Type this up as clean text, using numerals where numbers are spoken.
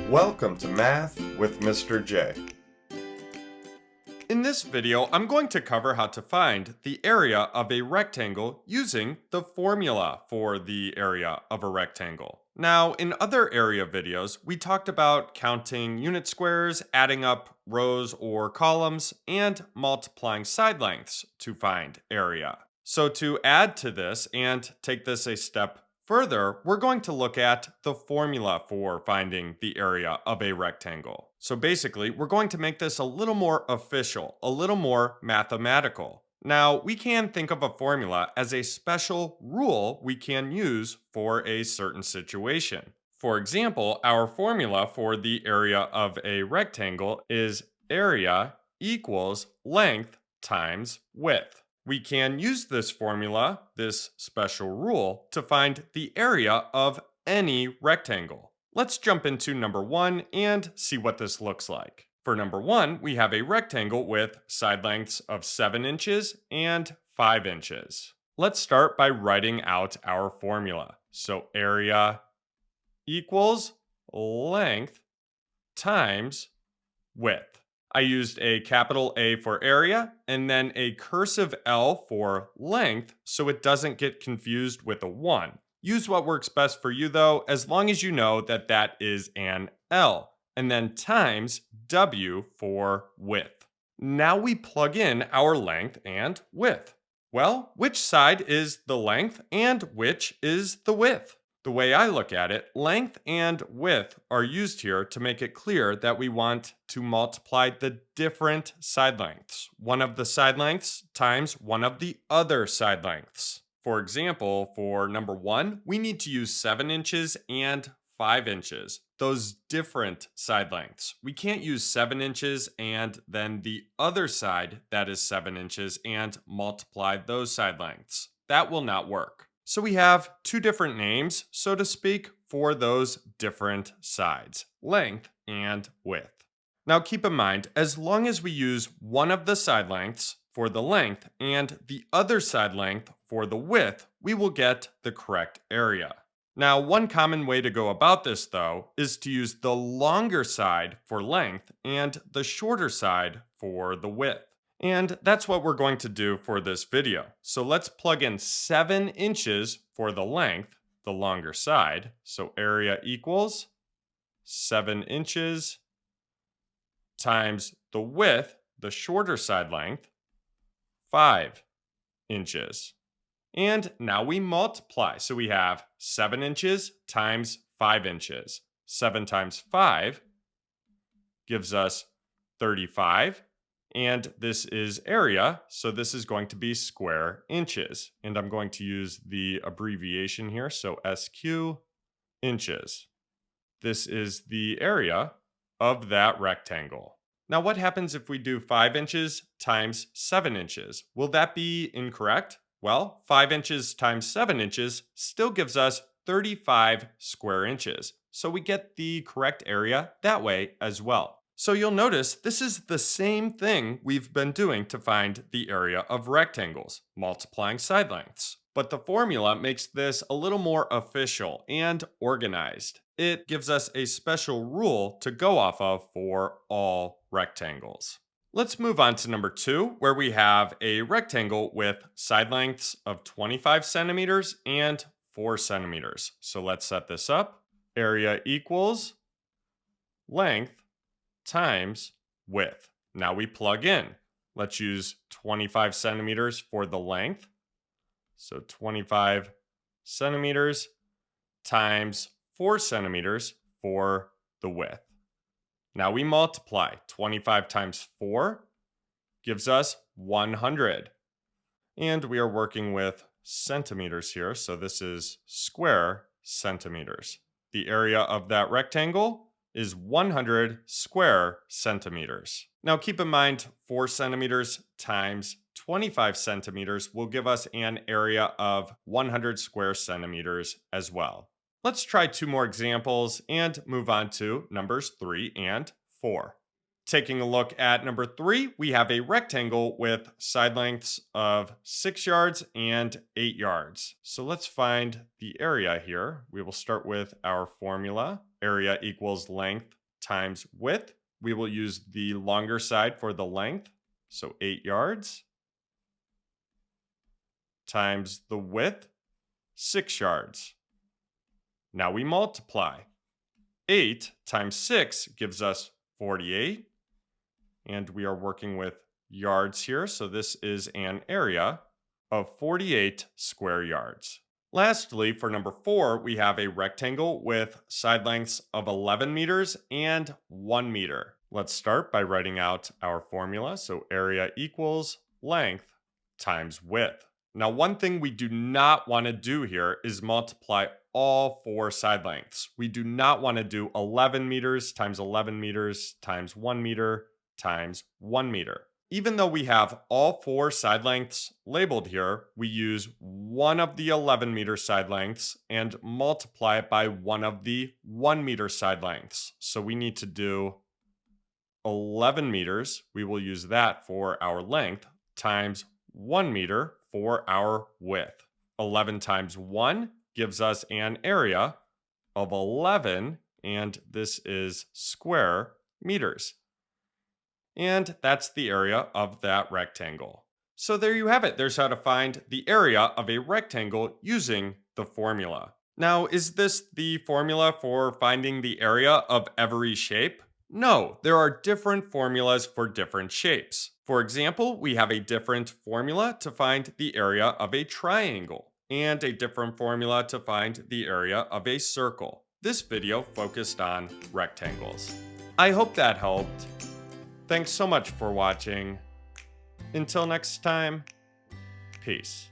Welcome to Math with Mr. J. In this video, I'm going to cover how to find the area of a rectangle using the formula for the area of a rectangle. Now, in other area videos, we talked about counting unit squares, adding up rows or columns, and multiplying side lengths to find area. So to add to this and take this a step further, we're going to look at the formula for finding the area of a rectangle. So basically, we're going to make this a little more official, a little more mathematical. Now, we can think of a formula as a special rule we can use for a certain situation. For example, our formula for the area of a rectangle is area equals length times width. We can use this formula, this special rule, to find the area of any rectangle. Let's jump into number 1 and see what this looks like. For number 1, we have a rectangle with side lengths of 7 inches and 5 inches. Let's start by writing out our formula. So area equals length times width. I used a capital A for area and then a cursive L for length so it doesn't get confused with a 1. Use what works best for you though, as long as you know that that is an L, and then times W for width. Now we plug in our length and width. Well, which side is the length and which is the width? The way I look at it, length and width are used here to make it clear that we want to multiply the different side lengths. One of the side lengths times one of the other side lengths. For example, for number 1, we need to use 7 inches and 5 inches. Those different side lengths. We can't use 7 inches and then the other side that is 7 inches and multiply those side lengths. That will not work. So we have two different names, so to speak, for those different sides, length and width. Now keep in mind, as long as we use one of the side lengths for the length and the other side length for the width, we will get the correct area. Now, one common way to go about this, though, is to use the longer side for length and the shorter side for the width. And that's what we're going to do for this video. So let's plug in 7 inches for the length, the longer side. So area equals 7 inches times the width, the shorter side length, 5 inches. And now we multiply. So we have 7 inches times 5 inches. 7 times 5 gives us 35. And this is area, so this is going to be square inches. And I'm going to use the abbreviation here, so SQ inches. This is the area of that rectangle. Now what happens if we do 5 inches times 7 inches? Will that be incorrect? Well, 5 inches times 7 inches still gives us 35 square inches. So we get the correct area that way as well. So you'll notice this is the same thing we've been doing to find the area of rectangles, multiplying side lengths. But the formula makes this a little more official and organized. It gives us a special rule to go off of for all rectangles. Let's move on to number 2, where we have a rectangle with side lengths of 25 centimeters and 4 centimeters. So let's set this up. Area equals length times width. Now we plug in. Let's use 25 centimeters for the length. So 25 centimeters times 4 centimeters for the width. Now we multiply. 25 times 4 gives us 100. And we are working with centimeters here, so this is square centimeters. The area of that rectangle is 100 square centimeters. Now keep in mind, 4 centimeters times 25 centimeters will give us an area of 100 square centimeters as well. Let's try 2 more examples and move on to numbers 3 and 4. Taking a look at number 3, we have a rectangle with side lengths of 6 yards and 8 yards. So let's find the area here. We will start with our formula. Area equals length times width. We will use the longer side for the length, so 8 yards, times the width, 6 yards. Now we multiply. 8 times 6 gives us 48. And we are working with yards here, so this is an area of 48 square yards. Lastly, for number 4, we have a rectangle with side lengths of 11 meters and 1 meter. Let's start by writing out our formula. So area equals length times width. Now, one thing we do not want to do here is multiply all 4 side lengths. We do not want to do 11 meters times 11 meters times 1 meter times 1 meter. Even though we have all 4 side lengths labeled here, we use one of the 11 meter side lengths and multiply it by one of the 1 meter side lengths. So we need to do 11 meters. We will use that for our length times 1 meter for our width. 11 times 1 gives us an area of 11, and this is square meters. And that's the area of that rectangle. So there you have it. There's how to find the area of a rectangle using the formula. Now, is this the formula for finding the area of every shape? No, there are different formulas for different shapes. For example, we have a different formula to find the area of a triangle, and a different formula to find the area of a circle. This video focused on rectangles. I hope that helped. Thanks so much for watching. Until next time, peace.